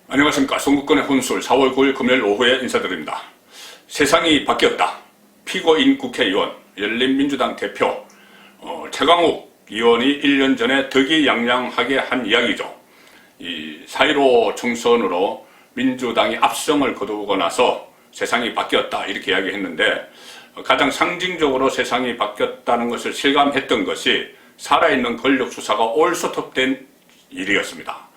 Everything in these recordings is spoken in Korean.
안녕하십니까. son국권의 혼술 4월 9일 금요일 오후에 인사드립니다. 세상이 바뀌었다. 피고인 국회의원, 열린민주당 대표 최강욱 의원이 1년 전에 득이양양하게 한 이야기죠. 이 4.15 총선으로 민주당이 압승을 거두고 나서 세상이 바뀌었다 이렇게 이야기했는데, 가장 상징적으로 세상이 바뀌었다는 것을 실감했던 것이 살아있는 권력 수사가 올소톱된 일이었습니다.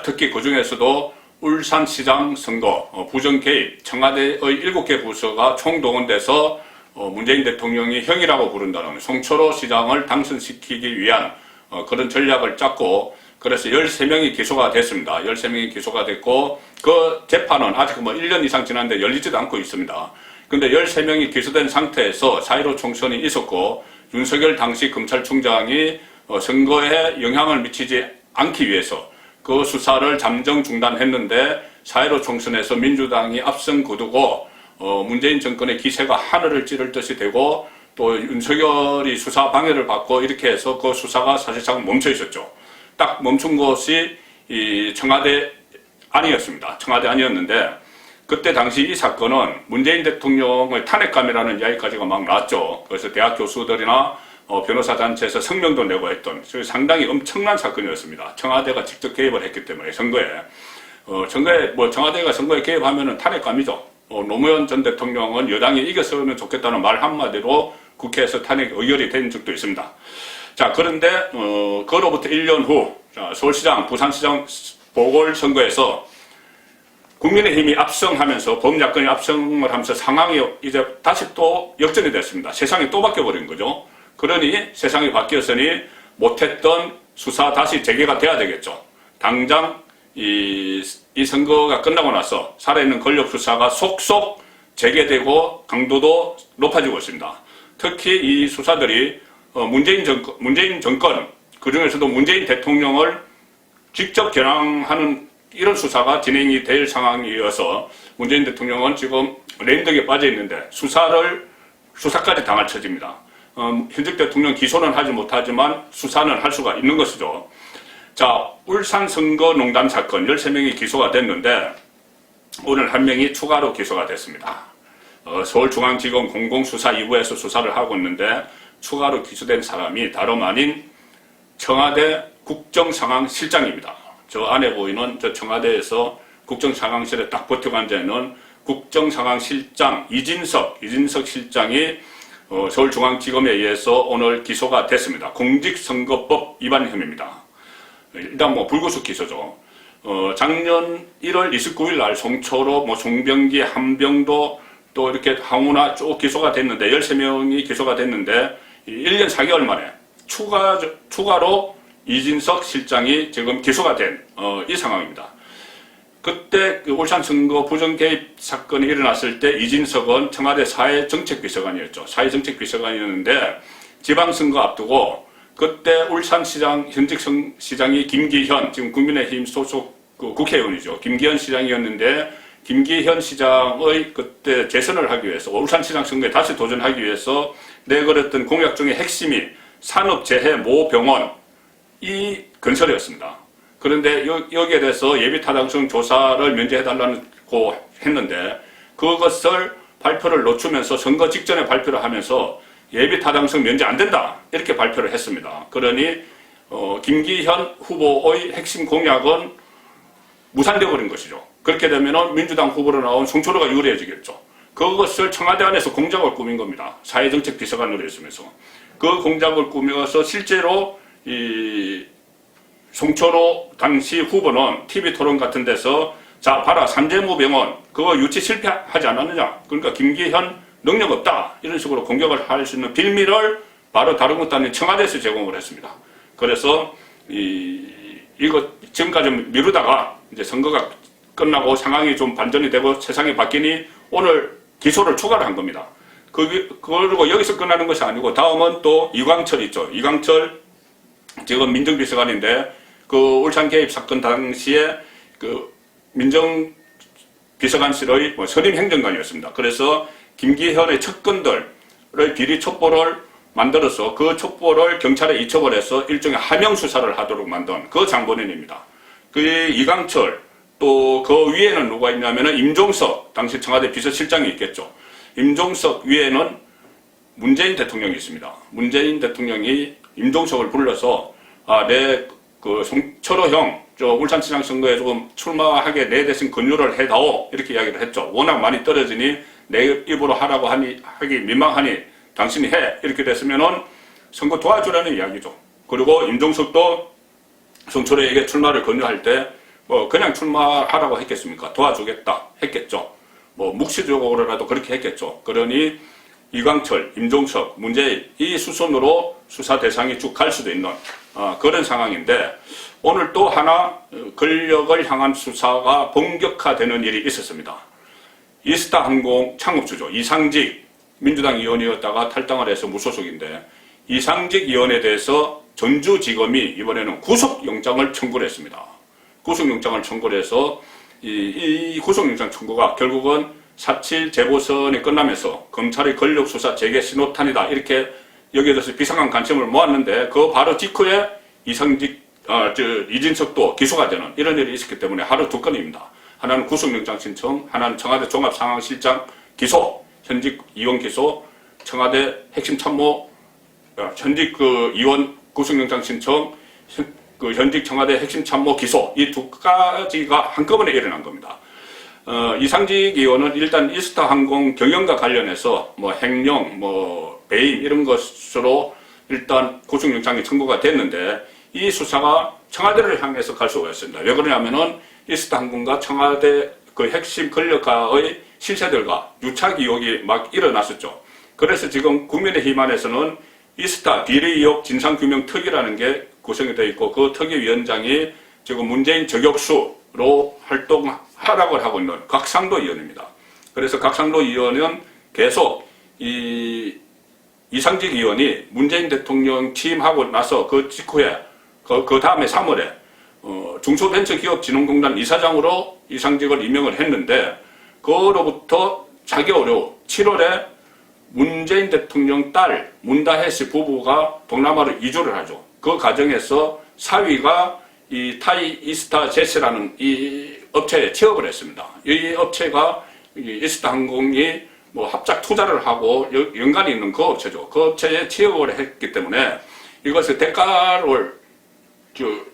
특히 그 중에서도 울산시장 선거 부정 개입, 청와대의 7개 부서가 총동원돼서 문재인 대통령이 형이라고 부른다는 송철호 시장을 당선시키기 위한 그런 전략을 짰고, 그래서 13명이 기소가 됐습니다. 13명이 기소가 됐고, 그 재판은 아직 1년 이상 지났는데 열리지도 않고 있습니다. 근데 13명이 기소된 상태에서 4.15 총선이 있었고, 윤석열 당시 검찰총장이 선거에 영향을 미치지 않기 위해서 그 수사를 잠정 중단했는데, 4.15 총선에서 민주당이 압승 거두고 문재인 정권의 기세가 하늘을 찌를 듯이 되고, 또 윤석열이 수사 방해를 받고, 이렇게 해서 그 수사가 사실상 멈춰 있었죠. 딱 멈춘 것이 이 청와대 안이었습니다. 청와대 안이었는데, 그때 당시 이 사건은 문재인 대통령의 탄핵감이라는 이야기까지가 막 나왔죠. 그래서 대학 교수들이나 변호사 단체에서 성명도 내고 했던 상당히 엄청난 사건이었습니다. 청와대가 직접 개입을 했기 때문에 선거에 청와대가 선거에 개입하면은 탄핵감이죠. 노무현 전 대통령은 여당이 이겼으면 좋겠다는 말 한마디로 국회에서 탄핵 의결이 된 적도 있습니다. 자, 그런데 그로부터 1년 후 서울시장, 부산시장 보궐선거에서 국민의힘이 압승하면서, 범야권이 압승을 하면서 상황이 이제 다시 또 역전이 됐습니다. 세상이 또 바뀌어버린 거죠. 그러니 세상이 바뀌었으니 못했던 수사 다시 재개가 돼야 되겠죠. 당장 이 선거가 끝나고 나서 살아있는 권력 수사가 속속 재개되고 강도도 높아지고 있습니다. 특히 이 수사들이 문재인 정권, 그 중에서도 문재인 대통령을 직접 겨냥하는 이런 수사가 진행이 될 상황이어서, 문재인 대통령은 지금 레임덕에 빠져 있는데 수사까지 당할 처지입니다. 현직 대통령 기소는 하지 못하지만 수사는 할 수가 있는 것이죠. 자, 울산 선거농단 사건 13명이 기소가 됐는데, 오늘 한 명이 추가로 기소가 됐습니다. 서울중앙지검 공공수사 2부에서 수사를 하고 있는데, 추가로 기소된 사람이 다름 아닌 청와대 국정상황실장입니다. 저 안에 보이는 저 청와대에서 국정상황실에 딱 버티고 앉아있는 국정상황실장 이진석 실장이 서울중앙지검에 의해서 오늘 기소가 됐습니다. 공직선거법 위반 혐의입니다. 일단 불구속 기소죠. 작년 1월 29일 날 송철호, 송병기, 한병도 또 이렇게 항우나 쭉 기소가 됐는데, 13명이 기소가 됐는데 1년 4개월 만에 추가로 이진석 실장이 지금 기소가 된 이 상황입니다. 그때 울산 선거 부정 개입 사건이 일어났을 때 이진석은 청와대 사회정책비서관이었죠. 사회정책비서관이었는데, 지방선거 앞두고 그때 울산시장 현직 시장이 김기현, 지금 국민의힘 소속 국회의원이죠. 김기현 시장이었는데, 김기현 시장의 그때 재선을 하기 위해서, 울산시장 선거에 다시 도전하기 위해서 내걸었던 공약 중에 핵심이 산업재해 모병원 이 건설이었습니다. 그런데 여기에 대해서 예비타당성 조사를 면제해달라고 했는데, 그것을 발표를 늦추면서 선거 직전에 발표를 하면서 예비타당성 면제 안 된다 이렇게 발표를 했습니다. 그러니 김기현 후보의 핵심 공약은 무산되어 버린 것이죠. 그렇게 되면 민주당 후보로 나온 송철호가 유리해지겠죠. 그것을 청와대 안에서 공작을 꾸민 겁니다. 사회정책 비서관으로 했으면서. 그 공작을 꾸며서 실제로 이 송철호 당시 후보는 TV토론 같은 데서, 자 봐라, 산재무병원 그거 유치 실패하지 않았느냐, 그러니까 김기현 능력 없다 이런 식으로 공격을 할 수 있는 빌미를 바로 다른 것도 아닌 청와대에서 제공을 했습니다. 그래서 이거 지금까지 미루다가 이제 선거가 끝나고 상황이 좀 반전이 되고 세상이 바뀌니 오늘 기소를 추가로 한 겁니다. 그리고 여기서 끝나는 것이 아니고 다음은 또 이광철 있죠. 이광철 지금 민정비서관인데, 그 울산 개입 사건 당시에 그 민정비서관실의 선임 행정관이었습니다. 그래서 김기현의 측근들의 비리 첩보를 만들어서 그 첩보를 경찰에 이첩을 해서 일종의 하명 수사를 하도록 만든 그 장본인입니다. 그 이광철 또 그 위에는 누가 있냐면은 임종석 당시 청와대 비서실장이 있겠죠. 임종석 위에는 문재인 대통령이 있습니다. 문재인 대통령이 임종석을 불러서 내 그 송철호 형 저 울산시장 선거에 조금 출마하게 내 대신 권유를 해다오 이렇게 이야기를 했죠. 워낙 많이 떨어지니 내 입으로 하라고 하기 민망하니 당신이 해 이렇게 됐으면은 선거 도와주라는 이야기죠. 그리고 임종석도 송철호에게 출마를 권유할 때 뭐 그냥 출마하라고 했겠습니까? 도와주겠다 했겠죠. 뭐 묵시적으로라도 그렇게 했겠죠. 그러니 이광철, 임종석, 문재인 이 수순으로 수사 대상이 쭉 갈 수도 있는 그런 상황인데 오늘 또 하나 권력을 향한 수사가 본격화되는 일이 있었습니다. 이스타항공 창업주죠. 이상직 민주당 의원이었다가 탈당을 해서 무소속인데 이상직 의원에 대해서 전주지검이 이번에는 구속영장을 청구를 했습니다. 구속영장을 청구를 해서 이 구속영장 청구가 결국은 4.7 재보선이 끝나면서 검찰의 권력수사 재개 신호탄이다 이렇게 여기에 대해서 비상한 관심을 모았는데 그 바로 직후에 이진석도 기소가 되는 이런 일이 있었기 때문에 하루 두 건입니다. 하나는 구속영장 신청, 하나는 청와대 종합상황실장 기소, 현직 의원 기소, 청와대 핵심 참모 현직 그 의원 구속영장 신청, 그 현직 청와대 핵심 참모 기소 이 두 가지가 한꺼번에 일어난 겁니다. 이상직 의원은 일단 이스타항공 경영과 관련해서 뭐 횡령, 뭐 배임 이런 것으로 일단 구속영장이 청구가 됐는데 이 수사가 청와대를 향해서 갈 수가 있습니다. 왜 그러냐면은 이스타항공과 청와대 그 핵심 권력가의 실세들과 유착 의혹이 막 일어났었죠. 그래서 지금 국민의힘 안에서는 이스타 비리 의혹 진상규명특위라는 게 구성이 되어 있고 그 특위위원장이 지금 문재인 저격수로 활동하라고 하고 있는 곽상도 의원입니다. 그래서 곽상도 의원은 계속 이상직 의원이 문재인 대통령 취임하고 나서 그 직후에 그 다음에 3월에 중소벤처기업진흥공단 이사장으로 이상직을 임명을 했는데 그로부터 4개월 후 7월에 문재인 대통령 딸 문다혜 씨 부부가 동남아로 이주를 하죠. 그 과정에서 사위가 이 타이 이스타 제스라는 이 업체에 취업을 했습니다. 이 업체가 이스타항공이 뭐 합작 투자를 하고 연관이 있는 그 업체죠. 그 업체에 취업을 했기 때문에 이것을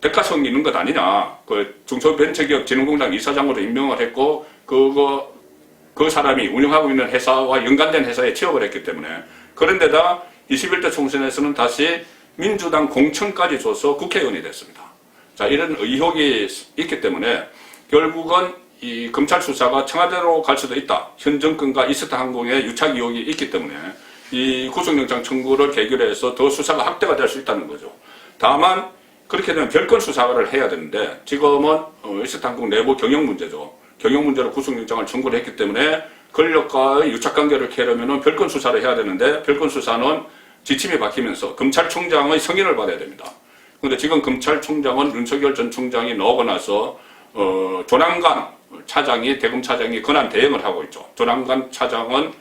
대가성이 있는 것 아니냐. 그 중소벤처기업진흥공단 이사장으로 임명을 했고 그 사람이 운영하고 있는 회사와 연관된 회사에 취업을 했기 때문에 그런데다 21대 총선에서는 다시 민주당 공천까지 줘서 국회의원이 됐습니다. 자, 이런 의혹이 있기 때문에 결국은 이 검찰 수사가 청와대로 갈 수도 있다. 현 정권과 이스타항공의 유착 의혹이 있기 때문에 이 구속영장 청구를 계기로 해서 더 수사가 확대가 될 수 있다는 거죠. 다만 그렇게 되면 별건 수사를 해야 되는데 지금은 이스타항공 내부 경영 문제죠. 경영 문제로 구속영장을 청구를 했기 때문에 권력과의 유착관계를 캐려면 별건 수사를 해야 되는데 별건 수사는 지침이 바뀌면서 검찰총장의 승인을 받아야 됩니다. 그런데 지금 검찰총장은 윤석열 전 총장이 나오고 나서 조남관 차장이 대검 차장이 권한 대행을 하고 있죠. 조남관 차장은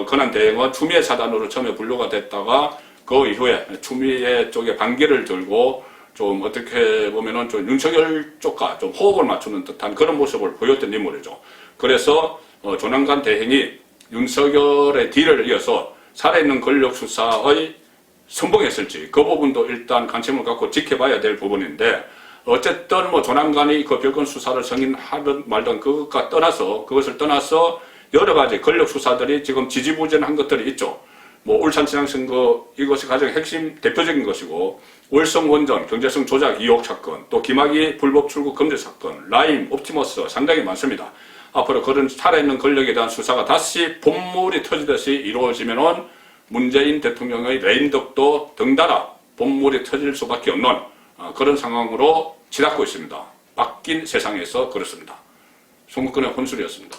권한 대행은 추미애 사단으로 처음에 분류가 됐다가 그 이후에 추미애 쪽에 반기를 들고 좀 어떻게 보면은 좀 윤석열 쪽과 좀 호흡을 맞추는 듯한 그런 모습을 보였던 인물이죠. 그래서 조남관 대행이 윤석열의 뒤를 이어서 살아있는 권력 수사의 선봉했을지 그 부분도 일단 관심을 갖고 지켜봐야 될 부분인데 어쨌든 뭐 조남관이 그 별건 수사를 승인하든 말든 그것을 떠나서 여러 가지 권력 수사들이 지금 지지부진한 것들이 있죠. 뭐 울산시장 선거 이것이 가장 핵심 대표적인 것이고 월성 원전 경제성 조작 의혹 사건 또 김학의 불법 출국 금지 사건 라임 옵티머스 상당히 많습니다. 앞으로 그런 살아있는 권력에 대한 수사가 다시 본물이 터지듯이 이루어지면은 문재인 대통령의 레임덕도 덩달아 본물이 터질 수밖에 없는 그런 상황으로 치닫고 있습니다. 바뀐 세상에서 그렇습니다. 송국근의 혼술이었습니다.